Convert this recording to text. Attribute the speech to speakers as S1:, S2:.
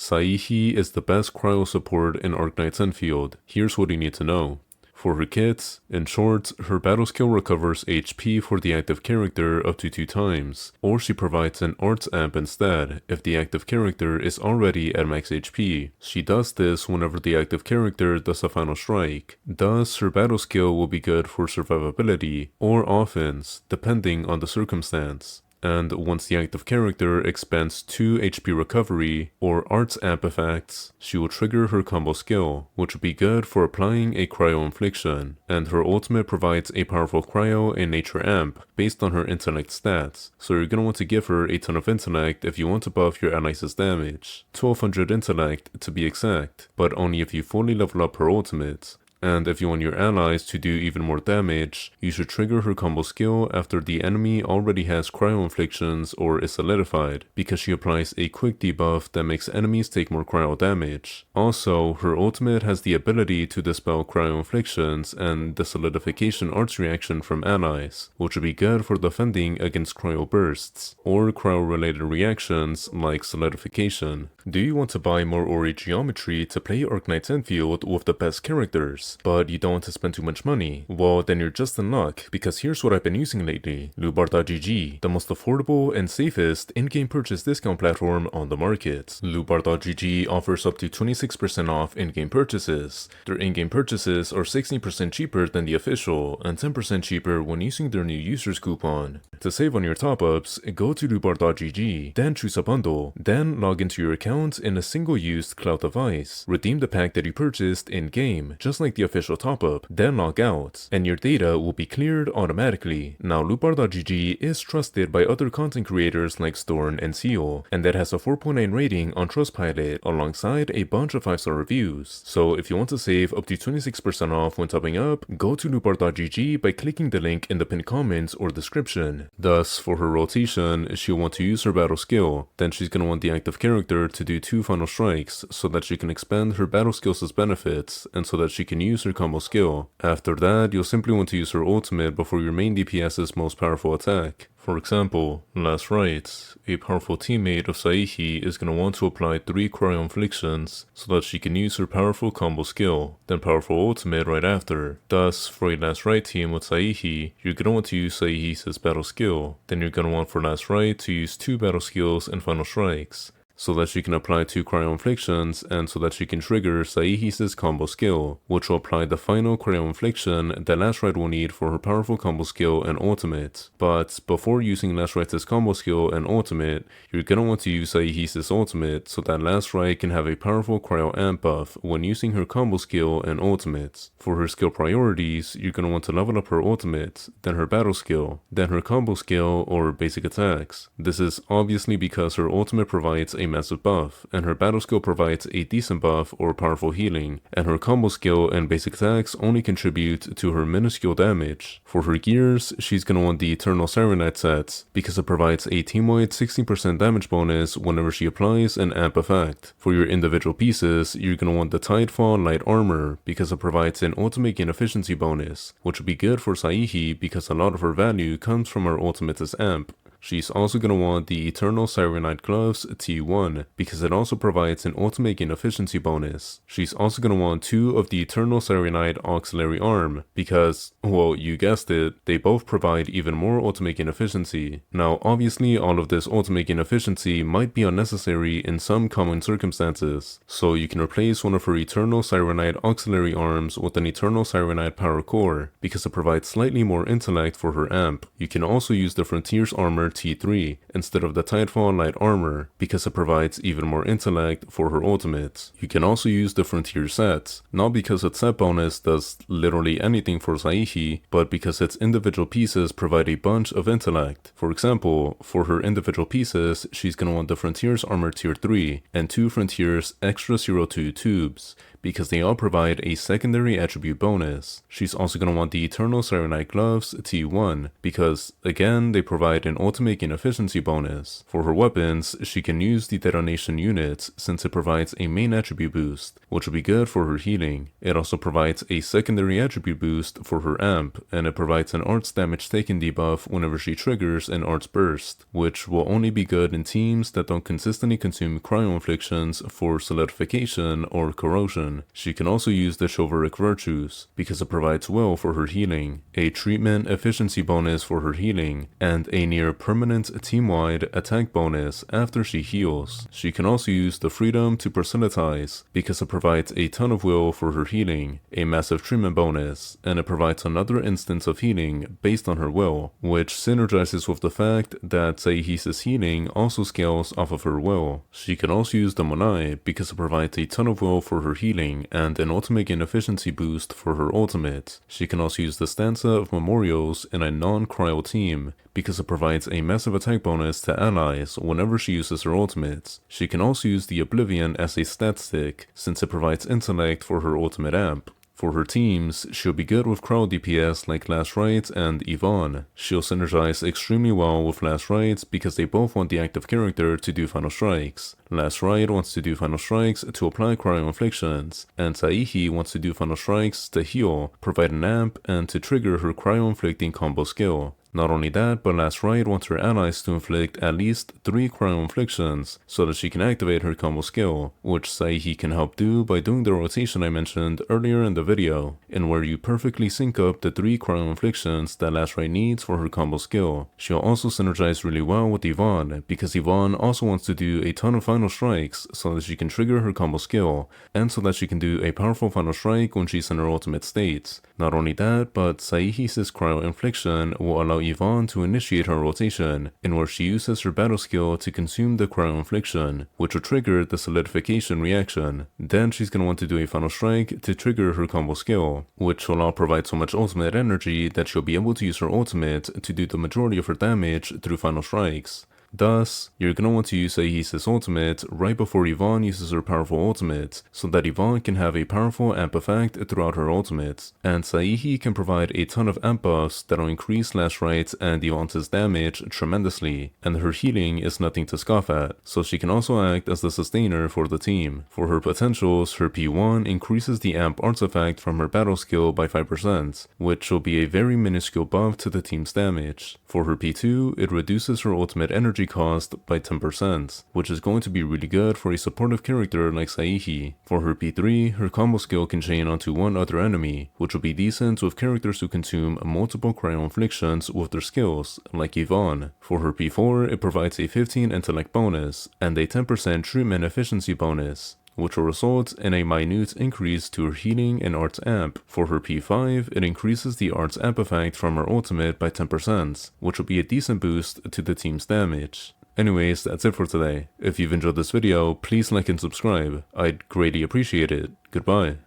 S1: Xaihi is the best cryo support in Arknights Endfield. Here's what you need to know. For her kits, in short, her battle skill recovers HP for the active character up to 2 times, or she provides an arts amp instead if the active character is already at max HP. She does this whenever the active character does a final strike. Thus, her battle skill will be good for survivability or offense, depending on the circumstance. And once the active character expends 2 HP recovery or arts amp effects, she will trigger her combo skill, which will be good for applying a cryo infliction. And her ultimate provides a powerful cryo and nature amp based on her intellect stats, so you're gonna want to give her a ton of intellect if you want to buff your allies' damage. 1200 intellect to be exact, but only if you fully level up her ultimate. And if you want your allies to do even more damage, you should trigger her combo skill after the enemy already has cryo inflictions or is solidified, because she applies a quick debuff that makes enemies take more cryo damage. Also, her ultimate has the ability to dispel cryo inflictions and the solidification arts reaction from allies, which would be good for defending against cryo bursts, or cryo related reactions like solidification. Do you want to buy more Ori geometry to play Arknights Endfield with the best characters, but you don't want to spend too much money? Well, then you're just in luck, because here's what I've been using lately. Lubar.gg, the most affordable and safest in-game purchase discount platform on the market. Lubar.gg offers up to 26% off in-game purchases. Their in-game purchases are 16% cheaper than the official, and 10% cheaper when using their new users coupon. To save on your top-ups, go to Lubar.gg, then choose a bundle, then log into your account in a single-used cloud device. Redeem the pack that you purchased in-game, just like the official top-up, then log out, and your data will be cleared automatically. Now, Lubar.gg is trusted by other content creators like Storn and Seal, and that has a 4.9 rating on Trustpilot, alongside a bunch of 5-star reviews. So if you want to save up to 26% off when topping up, go to Lubar.gg by clicking the link in the pinned comments or description. Thus, for her rotation, she'll want to use her battle skill, then she's gonna want the active character to do 2 final strikes so that she can expend her battle skills as benefits and so that she can use her combo skill. After that, you'll simply want to use her ultimate before your main DPS's most powerful attack. For example, Last Rites, a powerful teammate of Xaihi is going to want to apply 3 cryo inflictions so that she can use her powerful combo skill, then powerful ultimate right after. Thus, for a Last Rite team with Xaihi, you're going to want to use Xaihi's battle skill, then you're going to want for Last Rite to use 2 battle skills and final strikes, so that she can apply 2 cryo inflictions and so that she can trigger Xaihi's combo skill, which will apply the final cryo infliction that Last Rite will need for her powerful combo skill and ultimate. But before using Last Rite's combo skill and ultimate, you're gonna want to use Xaihi's ultimate so that Last Rite can have a powerful cryo amp buff when using her combo skill and ultimate. For her skill priorities, you're gonna want to level up her ultimate, then her battle skill, then her combo skill or basic attacks. This is obviously because her ultimate provides a massive buff, and her battle skill provides a decent buff or powerful healing, and her combo skill and basic attacks only contribute to her minuscule damage. For her gears, she's gonna want the Eternal Sirenite set, because it provides a team-wide 16% damage bonus whenever she applies an amp effect. For your individual pieces, you're gonna want the Tidefall Light Armor, because it provides an ultimate gain efficiency bonus, which will be good for Xaihi because a lot of her value comes from her ultimate's amp. She's also going to want the Eternal Sirenite Gloves T1 because it also provides an ultimate gain efficiency bonus. She's also going to want 2 of the Eternal Sirenite Auxiliary Arm because, well, you guessed it, they both provide even more ultimate gain efficiency. Now, obviously, all of this ultimate gain efficiency might be unnecessary in some common circumstances, so you can replace one of her Eternal Sirenite Auxiliary Arms with an Eternal Sirenite Power Core because it provides slightly more intellect for her amp. You can also use the Frontier's Armor T3 instead of the Tidefall Light Armor because it provides even more intellect for her ultimate. You can also use the Frontier set, not because its set bonus does literally anything for Xaihi, but because its individual pieces provide a bunch of intellect. For example, for her individual pieces, she's going to want the Frontier's Armor Tier 3 and 2 Frontier's Extra 02 tubes, because they all provide a secondary attribute bonus. She's also going to want the Eternal Sirenite Gloves T1 because, again, they provide an ultimate gain efficiency bonus. For her weapons, she can use the Detonation Units since it provides a main attribute boost, which will be good for her healing. It also provides a secondary attribute boost for her amp, and it provides an arts damage taken debuff whenever she triggers an arts burst, which will only be good in teams that don't consistently consume cryo inflictions for solidification or corrosion. She can also use the chivalric virtues because it provides will for her healing, a treatment efficiency bonus for her healing, and a near permanent team-wide attack bonus after she heals. She can also use the freedom to proselytize because it provides a ton of will for her healing, a massive treatment bonus, and it provides another instance of healing based on her will, which synergizes with the fact that Xaihi's healing also scales off of her will. She can also use the Monai because it provides a ton of will for her healing and an ultimate gain efficiency boost for her ultimate. She can also use the Stanza of Memorials in a non-cryo team because it provides a massive attack bonus to allies whenever she uses her ultimate. She can also use the Oblivion as a stat stick since it provides intellect for her ultimate amp. For her teams, she'll be good with crowd DPS like Last Rites and Yvonne. She'll synergize extremely well with Last Rites because they both want the active character to do final strikes. Last Rite wants to do final strikes to apply cryo inflictions, and Xaihi wants to do final strikes to heal, provide an amp, and to trigger her cryo inflicting combo skill. Not only that, but Last Rite wants her allies to inflict at least 3 cryo inflictions so that she can activate her combo skill, which Xaihi can help do by doing the rotation I mentioned earlier in the video, in where you perfectly sync up the 3 cryo inflictions that Last Rite needs for her combo skill. She'll also synergize really well with Yvonne, because Yvonne also wants to do a ton of final strikes so that she can trigger her combo skill, and so that she can do a powerful final strike when she's in her ultimate states. Not only that, but Xaihi's cryo infliction will allow Yvonne to initiate her rotation, in where she uses her battle skill to consume the cryo infliction, which will trigger the solidification reaction. Then she's going to want to do a final strike to trigger her combo skill, which will all provide so much ultimate energy that she'll be able to use her ultimate to do the majority of her damage through final strikes. Thus, you're going to want to use Xaihi's ultimate right before Yvonne uses her powerful ultimate, so that Yvonne can have a powerful amp effect throughout her ultimate. And Xaihi can provide a ton of amp buffs that'll increase Last Rite and Yvonne's damage tremendously, and her healing is nothing to scoff at, so she can also act as the sustainer for the team. For her potentials, her P1 increases the amp artifact from her battle skill by 5%, which will be a very minuscule buff to the team's damage. For her P2, it reduces her ultimate energy cost by 10%, which is going to be really good for a supportive character like Xaihi. For her P3, her combo skill can chain onto one other enemy, which will be decent with characters who consume multiple cryo inflictions with their skills, like Yvonne. For her P4, it provides a 15 intellect bonus, and a 10% treatment efficiency bonus, which will result in a minute increase to her healing and arts amp. For her P5, it increases the arts amp effect from her ultimate by 10%, which will be a decent boost to the team's damage. Anyways, that's it for today. If you've enjoyed this video, please like and subscribe. I'd greatly appreciate it. Goodbye.